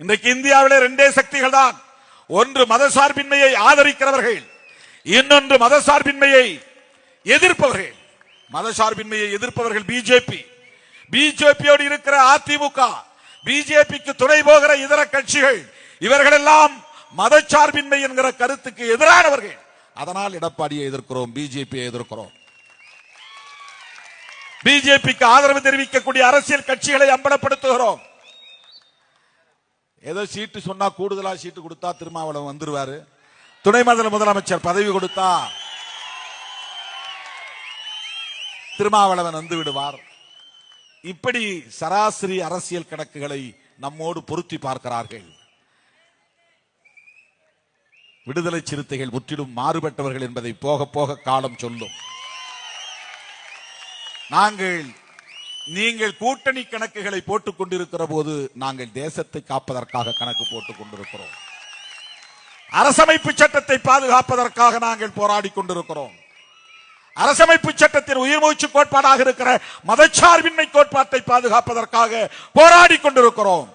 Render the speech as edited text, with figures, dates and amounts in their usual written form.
இன்றைக்கு இந்தியாவிலே இரண்டே சக்திகள் தான். ஒன்று மதசார்பின்மையை ஆதரிக்கிறவர்கள், இன்னொன்று மதசார்பின்மையை எதிர்ப்பவர்கள். மதசார்பின்மையை எதிர்ப்பவர்கள் பிஜேபி, பிஜேபியோடு இருக்கிற அதிமுக, பிஜேபிக்கு துணை போகிற இதர கட்சிகள், இவர்களெல்லாம் மதச்சார்பின்மை என்கிற கருத்துக்கு எதிரானவர்கள். அதனால் எடப்பாடியை எதிர்க்கிறோம், பிஜேபியை எதிர்க்கிறோம். பிஜேபிக்கு ஆதரவு தெரிவிக்கக்கூடிய அரசியல் கட்சிகளை அம்பலப்படுத்துகிறோம். ஏதோ சீட்டு சொன்னா கூடுதலா சீட்டு கொடுத்தா திருமாவளவன் வந்துருவாரு, துணை முதலமைச்சர் பதவி கொடுத்தா திருமாவளவன் வந்து விடுவார். இப்படி சராசரி அரசியல் கணக்குகளை நம்மோடு பொருத்தி பார்க்கிறார்கள். விடுதலை சிறுத்தைகள் முற்றிலும் மாறுபட்டவர்கள் என்பதை போக போக காலம் சொல்லும். நீங்கள் கூட்டணி கணக்குகளை போட்டுக் கொண்டிருக்கிற போது நாங்கள் தேசத்தை காப்பதற்காக கணக்கு போட்டுக் கொண்டிருக்கிறோம். அரசமைப்பு சட்டத்தை பாதுகாப்பதற்காக நாங்கள் போராடி கொண்டிருக்கிறோம். அரசமைப்பு சட்டத்தின் உயிர்மூச்சு கோட்பாடாக இருக்கிற மதச்சார்பின்மை கோட்பாட்டை பாதுகாப்பதற்காக போராடி கொண்டிருக்கிறோம்.